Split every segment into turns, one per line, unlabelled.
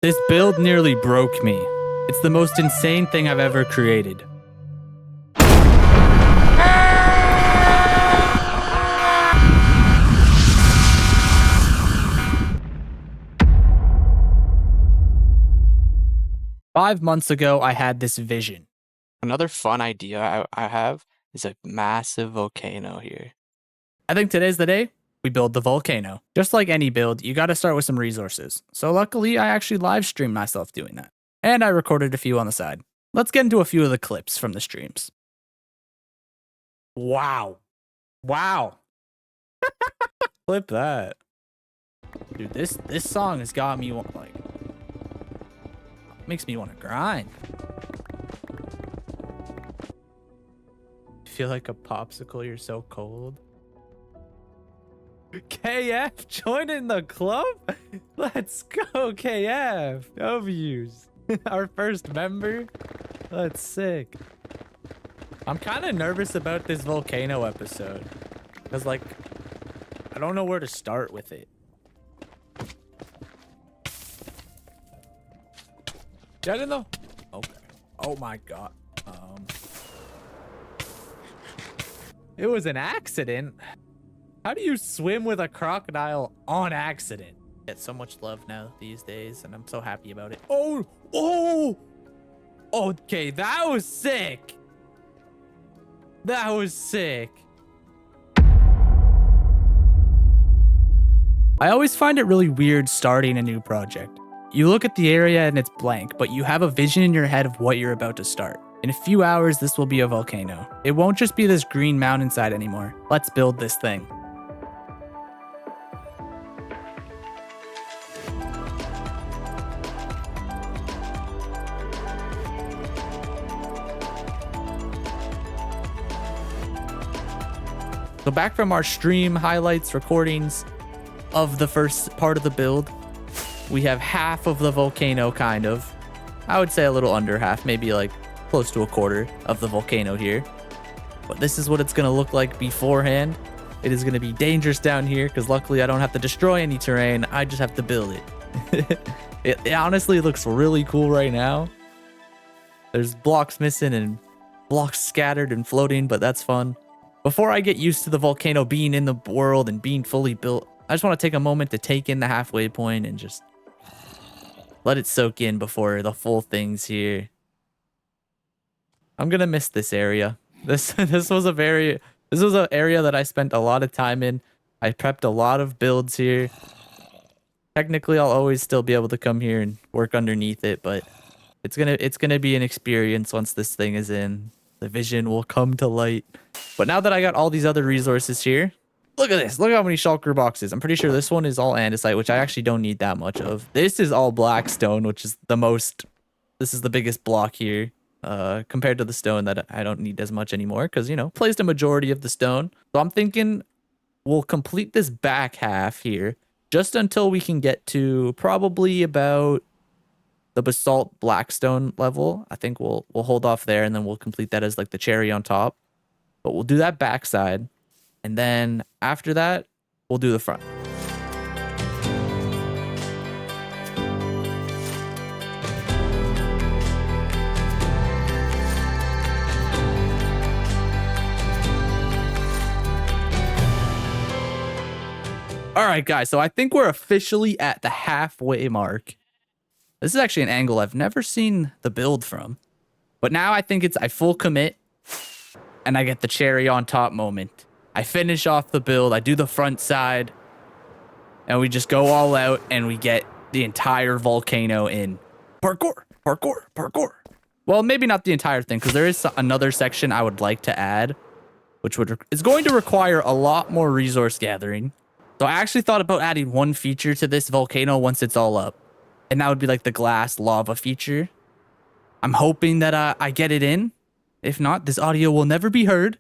This build nearly broke me. It's the most insane thing I've ever created. Five months ago, I had this vision.
Another fun idea I have is a massive volcano here.
I think today's the day we build the volcano. Just like any build, you gotta start with some resources. So luckily, I actually live streamed myself doing that. And I recorded a few on the side. Let's get into a few of the clips from the streams. Wow. Wow. Clip that. Dude, this song has got me like, makes me want to grind. Feel like a popsicle, you're so cold. KF joining the club? Let's go, KF. W's. Our first member. That's sick. I'm kind of nervous about this volcano episode. Because, like, I don't know where to start with it. Get in though. Okay. Oh my god. It was an accident. How do you swim with a crocodile on accident? Get so much love now these days, and I'm so happy about it. Oh! Okay, that was sick. That was sick. I always find it really weird starting a new project. You look at the area and it's blank, but you have a vision in your head of what you're about to start. In a few hours, this will be a volcano. It won't just be this green mountainside anymore. Let's build this thing. So back from our stream highlights, recordings of the first part of the build, we have half of the volcano, kind of. I would say a little under half, maybe like close to a quarter of the volcano here. But this is what it's going to look like beforehand. It is going to be dangerous down here because luckily I don't have to destroy any terrain. I just have to build it. It honestly looks really cool right now. There's blocks missing and blocks scattered and floating, but that's fun. Before I get used to the volcano being in the world and being fully built, I just want to take a moment to take in the halfway point and just let it soak in before the full thing's here. I'm gonna miss this area. This was an area that I spent a lot of time in. I prepped a lot of builds here. Technically, I'll always still be able to come here and work underneath it, but it's gonna be an experience once this thing is in. The vision will come to light. But now that I got all these other resources here, look at this. Look how many shulker boxes. I'm pretty sure this one is all andesite, which I actually don't need that much of. This is all blackstone, which is this is the biggest block here compared to the stone that I don't need as much anymore because, you know, plays the majority of the stone. So I'm thinking we'll complete this back half here just until we can get to probably about the basalt blackstone level. I think we'll hold off there and then we'll complete that as like the cherry on top. But we'll do that backside. And then after that, we'll do the front. All right, guys. So I think we're officially at the halfway mark. This is actually an angle I've never seen the build from. But now I think I full commit and I get the cherry on top moment. I finish off the build, I do the front side, and we just go all out and we get the entire volcano in. Parkour, parkour, parkour. Well, maybe not the entire thing, because there is another section I would like to add, which is going to require a lot more resource gathering. So I actually thought about adding one feature to this volcano once it's all up. And that would be like the glass lava feature. I'm hoping that I get it in. If not, this audio will never be heard.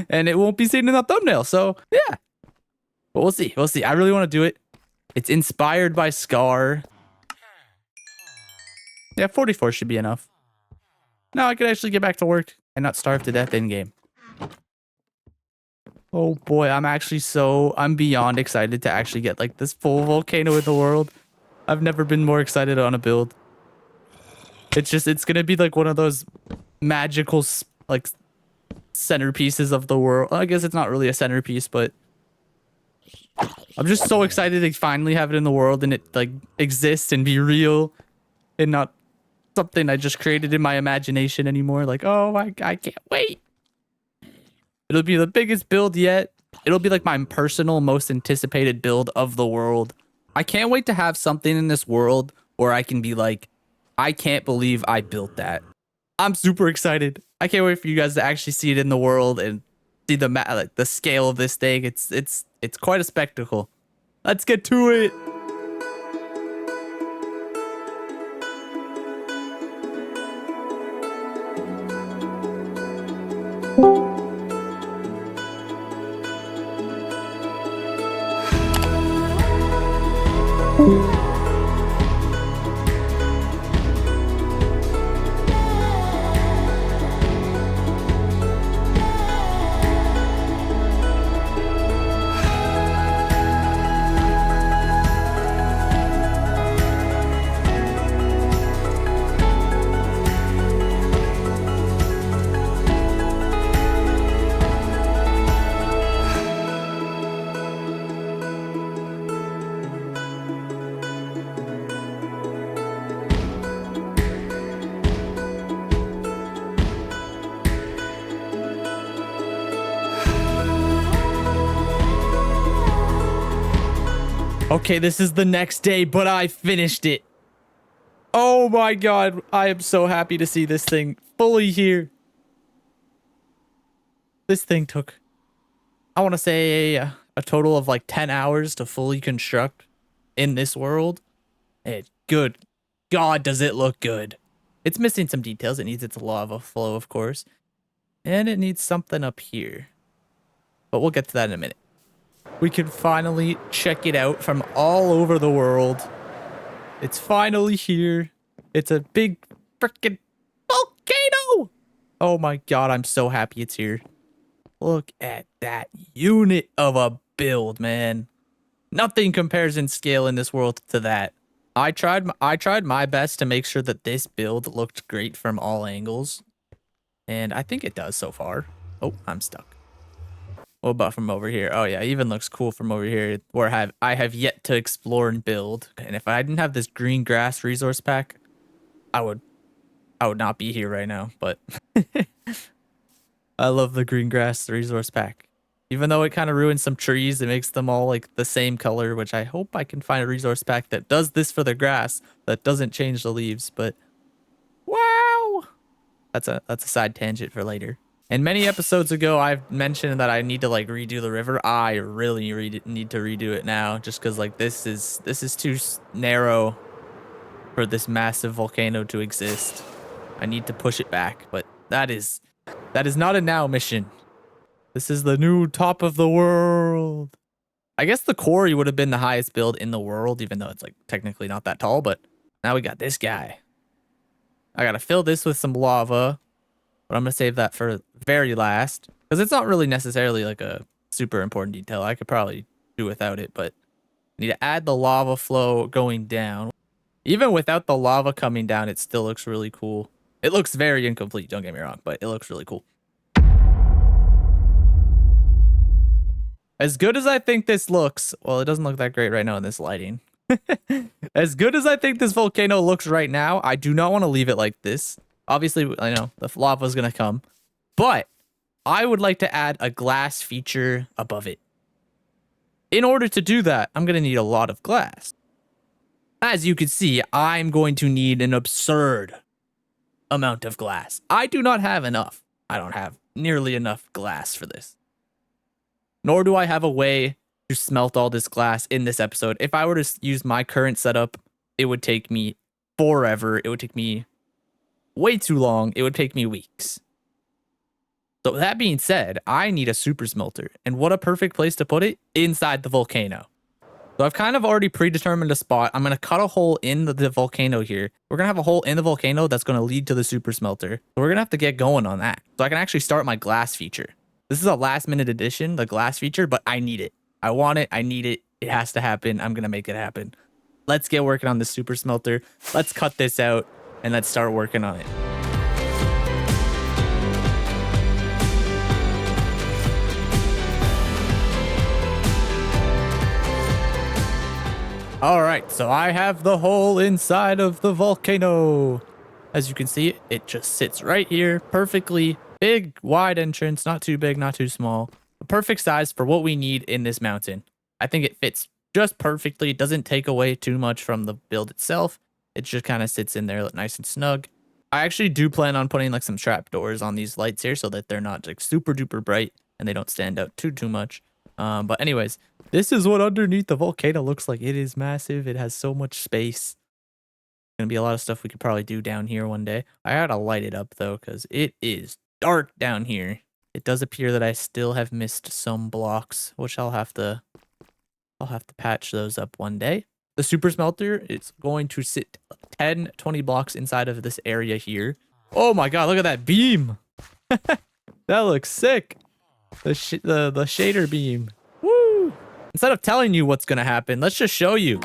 And it won't be seen in the thumbnail. So, yeah. But we'll see. We'll see. I really want to do it. It's inspired by Scar. Yeah, 44 should be enough. Now I could actually get back to work and not starve to death in-game. Oh boy, I'm beyond excited to actually get like this full volcano in the world. I've never been more excited on a build. It's gonna be like one of those magical like centerpieces of the world. I guess it's not really a centerpiece, but I'm just so excited to finally have it in the world and it like exist and be real and not something I just created in my imagination anymore. Like, oh, I can't wait. It'll be the biggest build yet. It'll be like my personal most anticipated build of the world. I can't wait to have something in this world where I can be like, I can't believe I built that. I'm super excited. I can't wait for you guys to actually see it in the world and see the like the scale of this thing. It's quite a spectacle. Let's get to it. Okay, this is the next day, but I finished it. Oh my god, I am so happy to see this thing fully here. This thing took, I want to say, a total of like 10 hours to fully construct in this world. And good god, does it look good. It's missing some details. It needs its lava flow, of course. And it needs something up here. But we'll get to that in a minute. We can finally check it out from all over the world. It's finally here. It's a big freaking volcano. Oh my god, I'm so happy it's here. Look at that unit of a build, man. Nothing compares in scale in this world to that. I tried my best to make sure that this build looked great from all angles. And I think it does so far. Oh, I'm stuck. What about from over here? Oh yeah, even looks cool from over here where I have yet to explore and build. And if I didn't have this green grass resource pack, I would not be here right now, but I love the green grass resource pack. Even though it kind of ruins some trees, it makes them all like the same color, which I hope I can find a resource pack that does this for the grass, that doesn't change the leaves, but wow. That's a side tangent for later. And many episodes ago, I've mentioned that I need to like redo the river. I really need to redo it now, just because like this is too narrow for this massive volcano to exist. I need to push it back, but that is not a now mission. This is the new top of the world. I guess the quarry would have been the highest build in the world, even though it's like technically not that tall. But now we got this guy. I gotta fill this with some lava. But I'm going to save that for very last. Because it's not really necessarily like a super important detail. I could probably do without it. But I need to add the lava flow going down. Even without the lava coming down, it still looks really cool. It looks very incomplete, don't get me wrong. But it looks really cool. As good as I think this looks. Well, it doesn't look that great right now in this lighting. As good as I think this volcano looks right now, I do not want to leave it like this. Obviously, I know the lava is going to come, but I would like to add a glass feature above it. In order to do that, I'm going to need a lot of glass. As you can see, I'm going to need an absurd amount of glass. I do not have enough. I don't have nearly enough glass for this. Nor do I have a way to smelt all this glass in this episode. If I were to use my current setup, it would take me forever. It would take me way too long. It would take me weeks. So that being said, I need a super smelter. And what a perfect place to put it? Inside the volcano. So I've kind of already predetermined a spot. I'm going to cut a hole in the volcano here. We're going to have a hole in the volcano that's going to lead to the super smelter. So we're going to have to get going on that. So I can actually start my glass feature. This is a last minute addition, the glass feature, but I need it. I want it. I need it. It has to happen. I'm going to make it happen. let's get working on the super smelter. Let's cut this out and let's start working on it. All right, so I have the hole inside of the volcano. As you can see, it just sits right here, perfectly big, wide entrance, not too big, not too small. A perfect size for what we need in this mountain. I think it fits just perfectly. It doesn't take away too much from the build itself. It just kind of sits in there nice and snug. I actually do plan on putting like some trapdoors on these lights here so that they're not like super duper bright and they don't stand out too much. But anyways, this is what underneath the volcano looks like. It is massive. It has so much space. Gonna be a lot of stuff we could probably do down here one day. I gotta light it up though, because it is dark down here. It does appear that I still have missed some blocks, which I'll have to patch those up one day. The super smelter is going to sit 10-20 blocks inside of this area here. Oh my god, look at that beam. That looks sick. The shader beam. Woo! Instead of telling you what's gonna happen, let's just show you.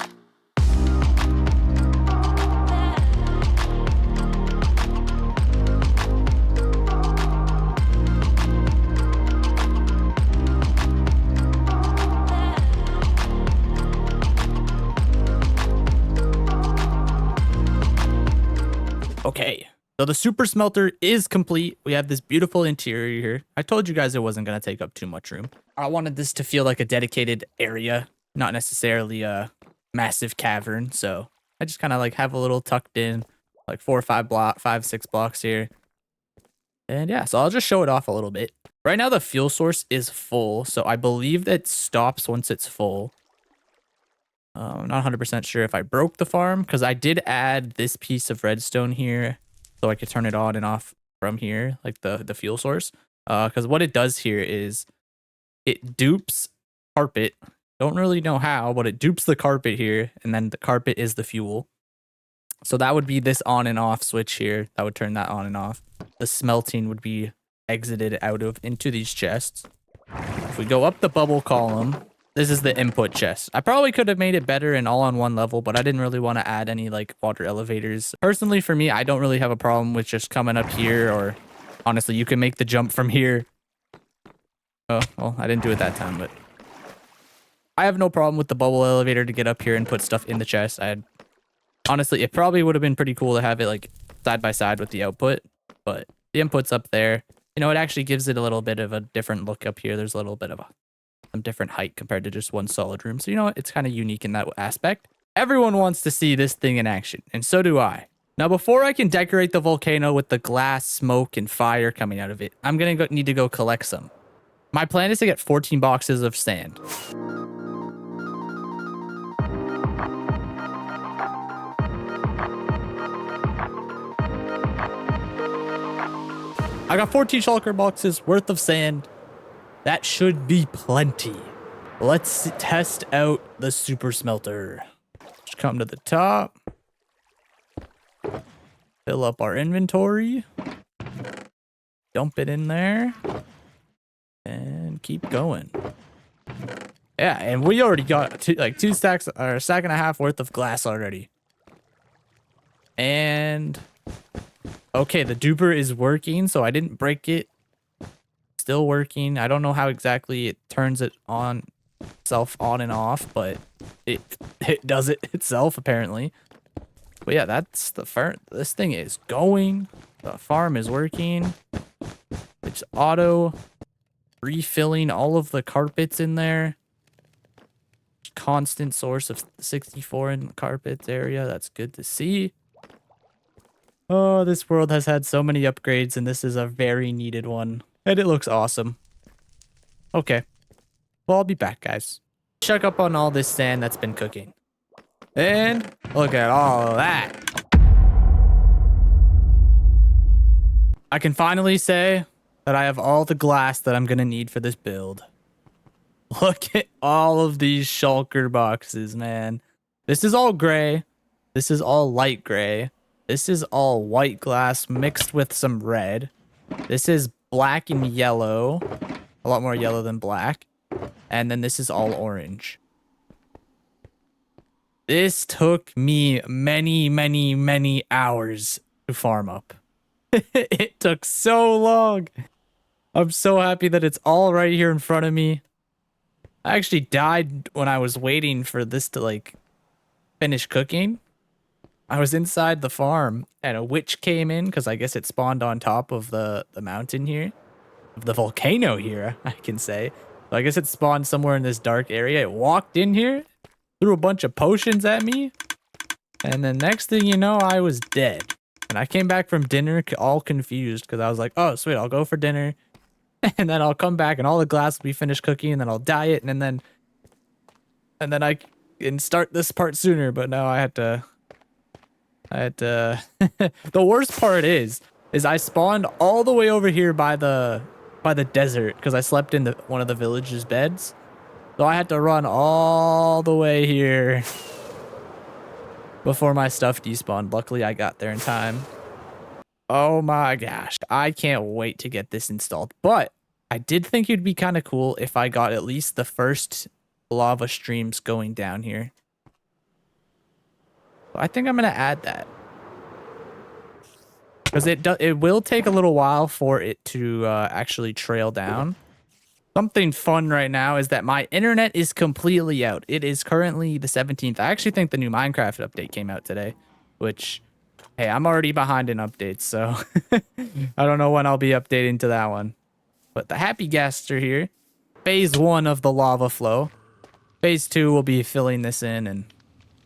Okay, so the super smelter is complete. We have this beautiful interior here. I told you guys it wasn't going to take up too much room. I wanted this to feel like a dedicated area, not necessarily a massive cavern. So I just kind of like have a little tucked in, like 4 or 5, 6 blocks here. And yeah, so I'll just show it off a little bit. Right now the fuel source is full, so I believe that stops once it's full. I'm not 100% sure if I broke the farm because I did add this piece of redstone here so I could turn it on and off from here, like the fuel source. Because what it does here is it dupes carpet. Don't really know how, but it dupes the carpet here, and then the carpet is the fuel. So that would be this on and off switch here. That would turn that on and off. The smelting would be exited out of into these chests. If we go up the bubble column, this is the input chest. I probably could have made it better and all on one level, but I didn't really want to add any like water elevators. Personally, for me, I don't really have a problem with just coming up here, or honestly, you can make the jump from here. Oh, well, I didn't do it that time, but I have no problem with the bubble elevator to get up here and put stuff in the chest. Honestly, it probably would have been pretty cool to have it like side by side with the output, but the input's up there. You know, it actually gives it a little bit of a different look up here. There's a little bit of some different height compared to just one solid room. So, you know what? It's kind of unique in that aspect. Everyone wants to see this thing in action, and so do I. Now, before I can decorate the volcano with the glass, smoke, and fire coming out of it, I'm going to need to go collect some. My plan is to get 14 boxes of sand. I got 14 shulker boxes worth of sand. That should be plenty. Let's test out the super smelter. Just come to the top. Fill up our inventory. Dump it in there. And keep going. Yeah, and we already got two stacks, or a stack and a half worth of glass already. And okay, the duper is working, so I didn't break it. Still working. I don't know how exactly it turns it on itself on and off, but it does it itself apparently. But yeah, that's the farm. This thing is going. The farm is working. It's auto refilling all of the carpets in there. Constant source of 64 in the carpets area. That's good to see. Oh, this world has had so many upgrades, and this is a very needed one. And it looks awesome. Okay. Well, I'll be back, guys. Check up on all this sand that's been cooking. And look at all of that. I can finally say that I have all the glass that I'm going to need for this build. Look at all of these shulker boxes, man. This is all gray. This is all light gray. This is all white glass mixed with some red. This is black and yellow. A lot more yellow than black. And then this is all orange. This took me many, many, many hours to farm up. It took so long. I'm so happy that it's all right here in front of me. I actually died when I was waiting for this to like finish cooking. I was inside the farm and a witch came in because I guess it spawned on top of the mountain here. Of the volcano here, I can say. So I guess it spawned somewhere in this dark area. It walked in here, threw a bunch of potions at me, and then next thing you know, I was dead. And I came back from dinner all confused because I was like, oh, sweet, I'll go for dinner. And then I'll come back and all the glass will be finished cooking and then I'll dye it and then I can start this part sooner. But no, I had to the worst part is I spawned all the way over here by the desert because I slept in one of the village's beds. So I had to run all the way here before my stuff despawned. Luckily, I got there in time. Oh my gosh. I can't wait to get this installed. But I did think it'd be kind of cool if I got at least the first lava streams going down here. So I think I'm going to add that. Because it will take a little while for it to actually trail down. Something fun right now is that my internet is completely out. It is currently the 17th. I actually think the new Minecraft update came out today, which, hey, I'm already behind in updates, so I don't know when I'll be updating to that one. But the happy guests are here. Phase 1 of the lava flow. Phase 2 will be filling this in and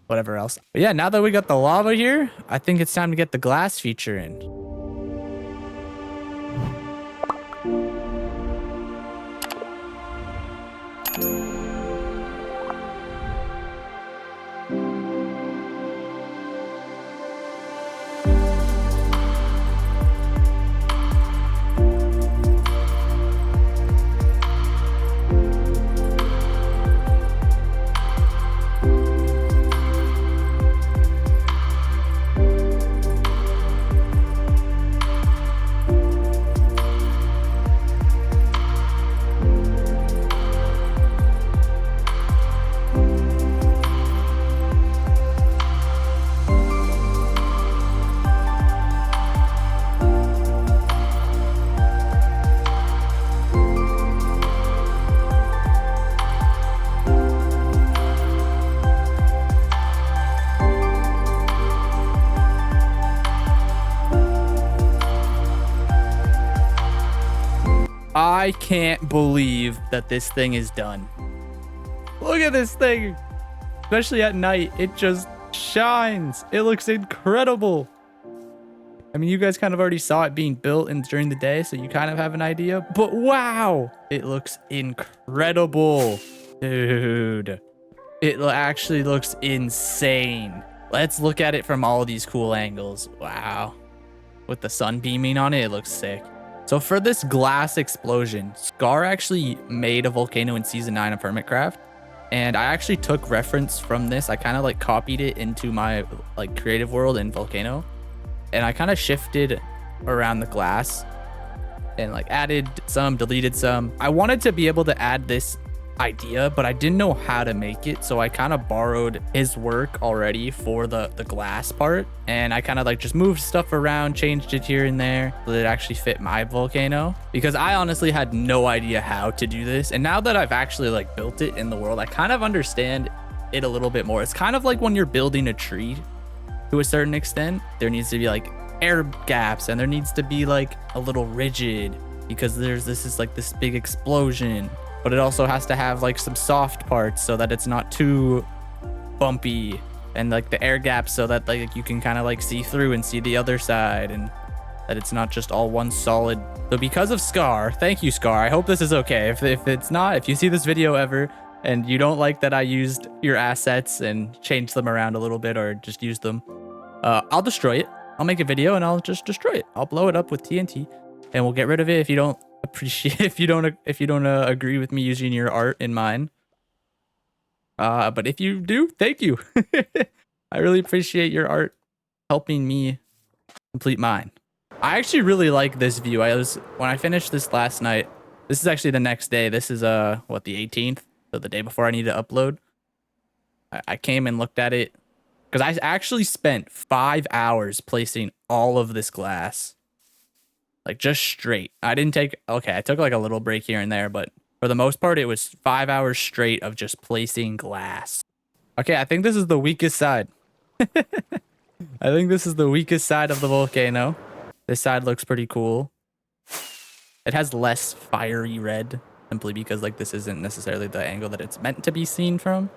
whatever else. But yeah, now that we got the lava here, I think it's time to get the glass feature in. I can't believe that this thing is done. Look at this thing. Especially at night, it just shines. It looks incredible. I mean, you guys kind of already saw it being built and during the day, so you kind of have an idea. But wow, it looks incredible. Dude, it actually looks insane. Let's look at it from all these cool angles. Wow. With the sun beaming on it, it looks sick. So for this glass explosion, Scar actually made a volcano in season 9 of Hermitcraft. And I actually took reference from this. I kind of like copied it into my like creative world in Volcano. And I kind of shifted around the glass and like added some, deleted some. I wanted to be able to add this idea, but I didn't know how to make it. So I kind of borrowed his work already for the glass part. And I kind of like just moved stuff around, changed it here and there so that it actually fit my volcano, because I honestly had no idea how to do this. And now that I've actually like built it in the world, I kind of understand it a little bit more. It's kind of like when you're building a tree to a certain extent, there needs to be like air gaps and there needs to be like a little rigid because this is like this big explosion. But it also has to have like some soft parts so that it's not too bumpy, and like the air gaps so that like you can kind of like see through and see the other side, and that it's not just all one solid. So because of Scar, thank you Scar. I hope this is okay. If it's not, if you see this video ever and you don't like that I used your assets and changed them around a little bit or just used them, I'll destroy it. I'll make a video and I'll just destroy it. I'll blow it up with TNT and we'll get rid of it if you don't appreciate, if you don't agree with me using your art in mine. But if you do, thank you. I really appreciate your art helping me complete mine. I actually really like this view. When I finished this last night, this is actually the next day. This is what, the 18th, so the day before I need to upload. I came and looked at it because I actually spent 5 hours placing all of this glass. Like just straight. I didn't take, okay, I took like a little break here and there, but for the most part, it was 5 hours straight of just placing glass. Okay, I think this is the weakest side. I think this is the weakest side of the volcano. This side looks pretty cool. It has less fiery red, simply because like this isn't necessarily the angle that it's meant to be seen from.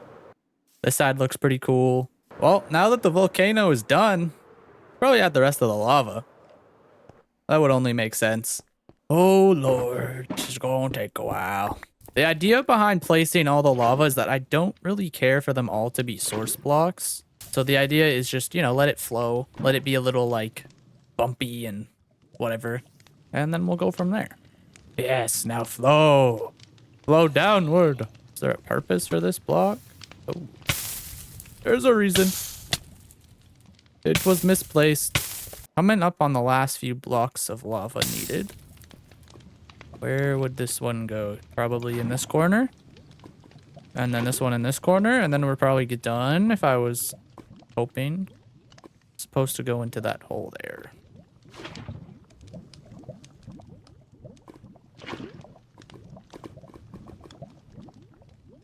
This side looks pretty cool. Well, now that the volcano is done, probably add the rest of the lava. That would only make sense. Oh lord, this is gonna take a while. The idea behind placing all the lava is that I don't really care for them all to be source blocks. So the idea is just, you know, let it flow. Let it be a little like bumpy and whatever. And then we'll go from there. Yes, now flow. Flow downward. Is there a purpose for this block? Oh, there's a reason. It was misplaced. Coming up on the last few blocks of lava needed. Where would this one go? Probably in this corner. And then this one in this corner. And then we'll probably get done if I was hoping. It's supposed to go into that hole there.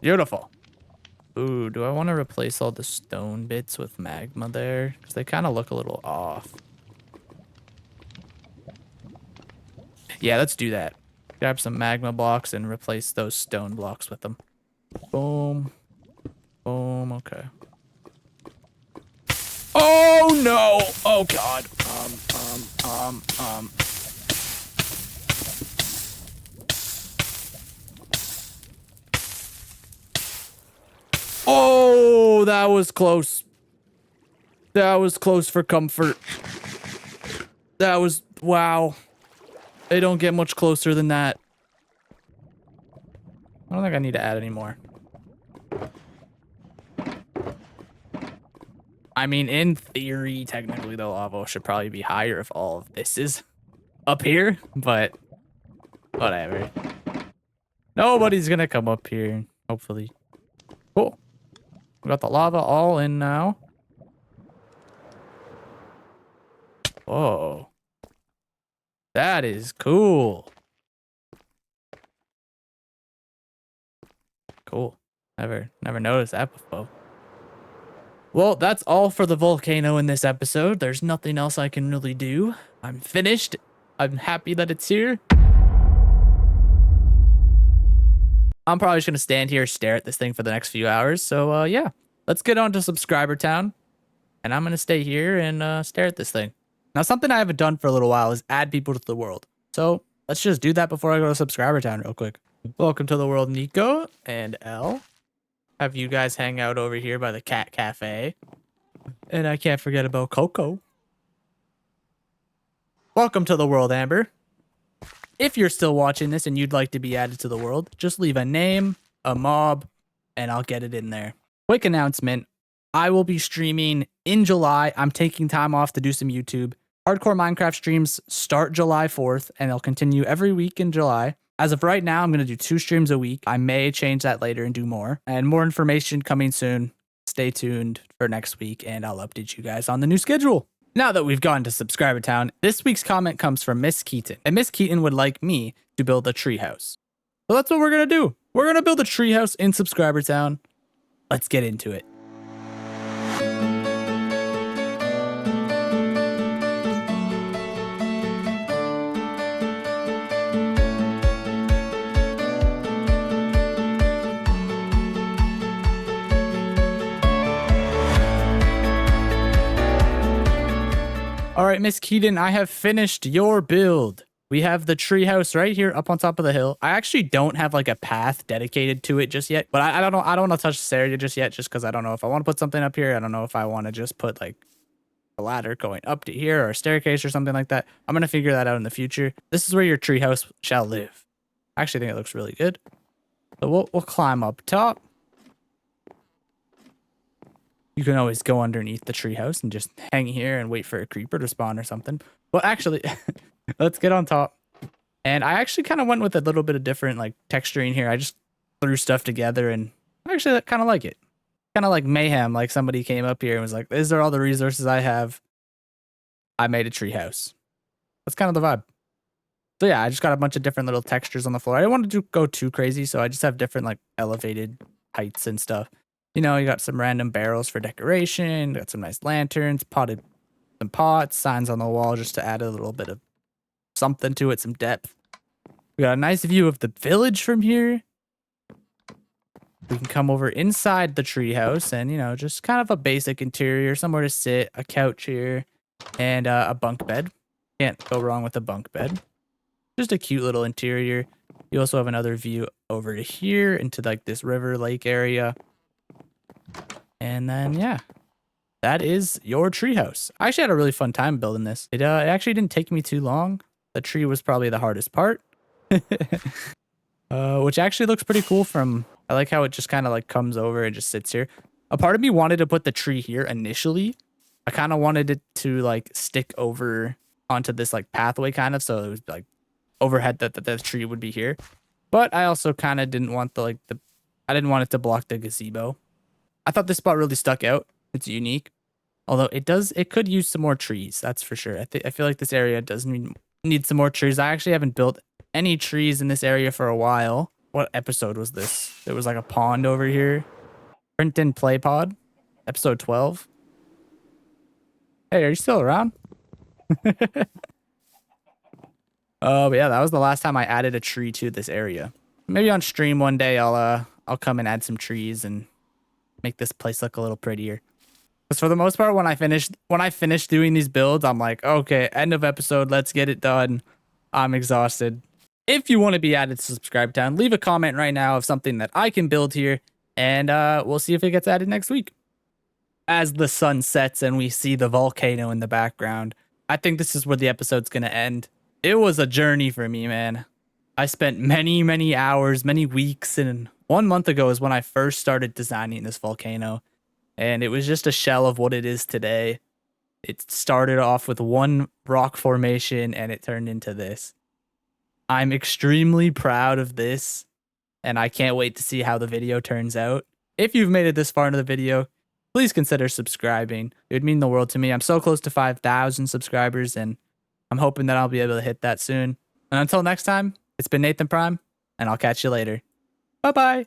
Beautiful. Ooh, do I want to replace all the stone bits with magma there? Because they kind of look a little off. Yeah, let's do that. Grab some magma blocks and replace those stone blocks with them. Boom. Boom, okay. Oh no! Oh god. Oh, that was close. That was close for comfort. That was, wow. They don't get much closer than that. I don't think I need to add any more. I mean, in theory, technically the lava should probably be higher if all of this is up here, but whatever. Nobody's gonna come up here, hopefully. Cool. We got the lava all in now. Whoa. That is cool. Cool. Never noticed that before. Well, that's all for the volcano in this episode. There's nothing else I can really do. I'm finished. I'm happy that it's here. I'm probably just going to stand here, stare at this thing for the next few hours. So, yeah, let's get on to Subscriber Town. And I'm going to stay here and stare at this thing. Now, something I haven't done for a little while is add people to the world. So let's just do that before I go to Subscriber Town real quick. Welcome to the world, Nico and Elle. Have you guys hang out over here by the cat cafe. And I can't forget about Coco. Welcome to the world, Amber. If you're still watching this and you'd like to be added to the world, just leave a name, a mob, and I'll get it in there. Quick announcement. I will be streaming in July. I'm taking time off to do some YouTube. Hardcore Minecraft streams start July 4th, and they'll continue every week in July. As of right now, I'm going to do 2 streams a week. I may change that later and do more. And more information coming soon. Stay tuned for next week, and I'll update you guys on the new schedule. Now that we've gone to Subscriber Town, this week's comment comes from Miss Keaton. And Miss Keaton would like me to build a treehouse. So that's what we're going to do. We're going to build a treehouse in Subscriber Town. Let's get into it. All right, Miss Keaton, I have finished your build. We have the treehouse right here up on top of the hill. I actually don't have like a path dedicated to it just yet, but I don't know. I don't want to touch this area just yet, just because I don't know if I want to put something up here. I don't know if I want to just put like a ladder going up to here or a staircase or something like that. I'm going to figure that out in the future. This is where your treehouse shall live. I actually think it looks really good. So we'll climb up top. You can always go underneath the treehouse and just hang here and wait for a creeper to spawn or something. Well, actually, let's get on top. And I actually kind of went with a little bit of different like texturing here. I just threw stuff together and I actually kind of like it. Kind of like mayhem, like somebody came up here and was like, these are all the resources I have. I made a tree house. That's kind of the vibe. So yeah, I just got a bunch of different little textures on the floor. I didn't want to go too crazy, so I just have different like elevated heights and stuff. You know, you got some random barrels for decoration, got some nice lanterns, some pots, signs on the wall just to add a little bit of something to it, some depth. We got a nice view of the village from here. We can come over inside the treehouse and, you know, just kind of a basic interior, somewhere to sit, a couch here, and a bunk bed. Can't go wrong with a bunk bed. Just a cute little interior. You also have another view over to here into like this river lake area. And then, yeah, that is your treehouse. I actually had a really fun time building this. It actually didn't take me too long. The tree was probably the hardest part. Which actually looks pretty cool from... I like how it just kind of like comes over and just sits here. A part of me wanted to put the tree here initially. I kind of wanted it to like stick over onto this like pathway kind of, so it was like overhead that the tree would be here. But I also kind of didn't want I didn't want it to block the gazebo. I thought this spot really stuck out. It's unique. Although it could use some more trees, that's for sure. I feel like this area does need some more trees. I actually haven't built any trees in this area for a while. What episode was this? There was like a pond over here. Print and Play Pod, episode 12. Hey, are you still around? Oh, but yeah, that was the last time I added a tree to this area. Maybe on stream one day I'll come and add some trees and make this place look a little prettier. Because for the most part, when I finish doing these builds, I'm like, okay, end of episode, let's get it done. I'm exhausted. If you want to be added to Subscribe Town, leave a comment right now of something that I can build here, and we'll see if it gets added next week. As the sun sets and we see the volcano in the background, I think this is where the episode's going to end. It was a journey for me, man. I spent many, many hours, many weeks, and 1 month ago is when I first started designing this volcano, and it was just a shell of what it is today. It started off with one rock formation, and it turned into this. I'm extremely proud of this, and I can't wait to see how the video turns out. If you've made it this far into the video, please consider subscribing. It would mean the world to me. I'm so close to 5,000 subscribers, and I'm hoping that I'll be able to hit that soon. And until next time, it's been Nathan Prime, and I'll catch you later. Bye-bye.